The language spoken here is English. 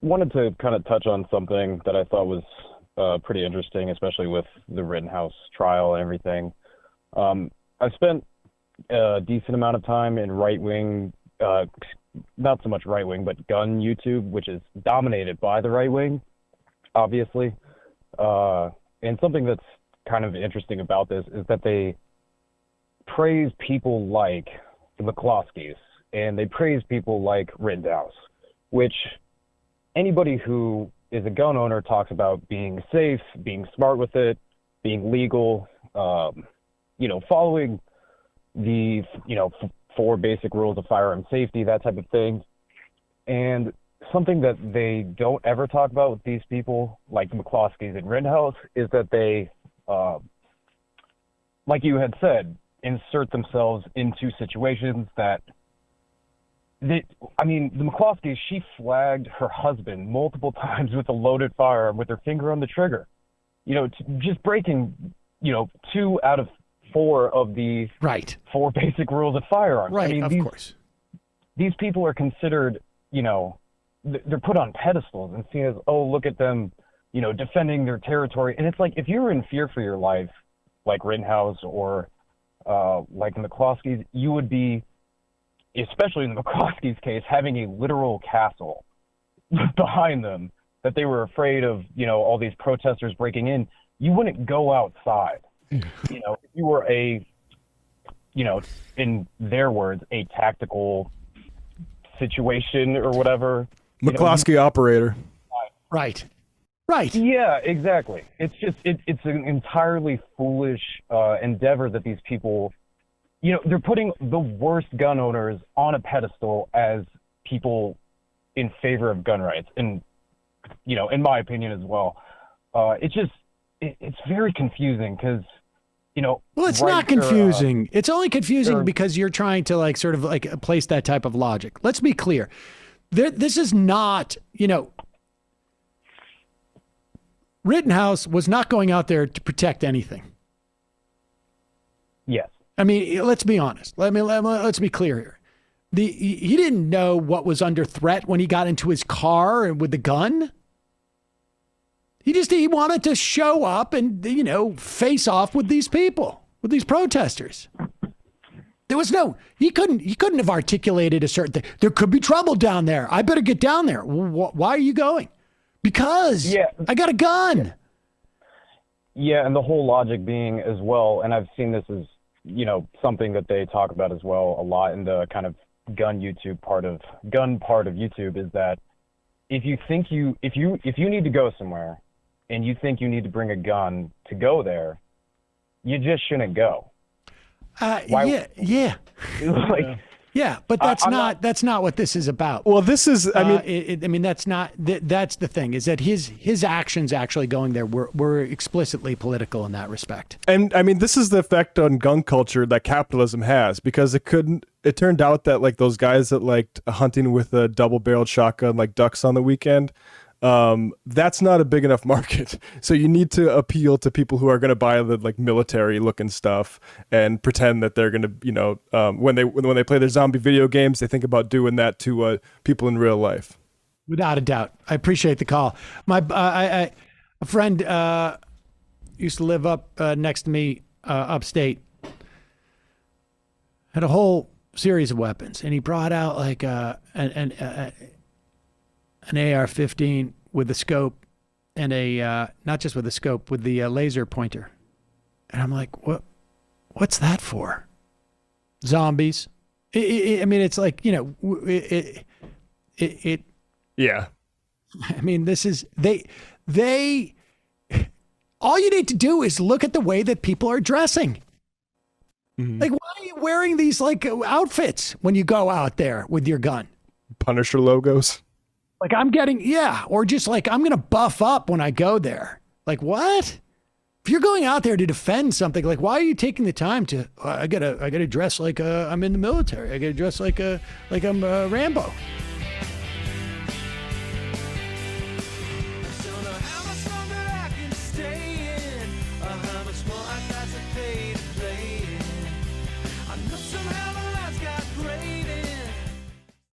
wanted to kind of touch on something that I thought was pretty interesting, especially with the Rittenhouse trial and everything. I've spent a decent amount of time in right-wing, not so much right-wing, but gun YouTube, which is dominated by the right-wing, obviously. And something that's kind of interesting about this is that they praise people like the McCloskeys, and they praise people like Rittenhouse, which anybody who is a gun owner talks about being safe, being smart with it, being legal, following the, four basic rules of firearm safety, that type of thing. And something that they don't ever talk about with these people, like the McCloskeys and Rittenhouse, is that they, like you had said, insert themselves into situations that the McCloskeys, she flagged her husband multiple times with a loaded firearm with her finger on the trigger. Just breaking, 2 out of 4 of the four basic rules of firearms. Right, of course. These people are considered, they're put on pedestals and seen as, oh, look at them, defending their territory. And it's like, if you're in fear for your life, like Rittenhouse or like the McCloskeys, you would be, especially in the McCloskeys case, having a literal castle behind them that they were afraid of, all these protesters breaking in. You wouldn't go outside. If you were in their words, a tactical situation or whatever. McCloskey operator. Right. Yeah, exactly. It's just, it's an entirely foolish endeavor that these people, they're putting the worst gun owners on a pedestal as people in favor of gun rights. And, in my opinion as well, it's very confusing because, well, it's not confusing. It's only confusing because you're trying to sort of place that type of logic. Let's be clear. This is not, Rittenhouse was not going out there to protect anything. Yes. I mean, let's be honest. Let's be clear here. He didn't know what was under threat when he got into his car with the gun. He wanted to show up and, face off with these people, with these protesters. There was he couldn't have articulated a certain thing. There could be trouble down there. I better get down there. Why are you going? Because I got a gun. Yeah, and the whole logic being as well, and I've seen this as, something that they talk about as well a lot in the kind of gun part of YouTube, is that if you need to go somewhere and you think you need to bring a gun to go there, you just shouldn't go. Yeah. But that's not what this is about. Well, this is, that's not, that's the thing, is that his actions actually going there were explicitly political in that respect. And this is the effect on gun culture that capitalism has, because it turned out that those guys that liked hunting with a double-barreled shotgun like ducks on the weekend, that's not a big enough market. So you need to appeal to people who are going to buy the military looking stuff and pretend that they're going to, when they play their zombie video games, they think about doing that to people in real life. Without a doubt. I appreciate the call. A friend used to live up next to me, upstate, had a whole series of weapons, and he brought out an AR-15 with a scope and not just with a scope, with the laser pointer. And I'm like, what's that for? Zombies. It's like, yeah. This is, all you need to do is look at the way that people are dressing. Mm-hmm. Why are you wearing these outfits when you go out there with your gun? Punisher logos. I'm going to buff up when I go there. What? If you're going out there to defend something, why are you taking the time to, I gotta dress like I'm in the military. I gotta dress like I'm Rambo.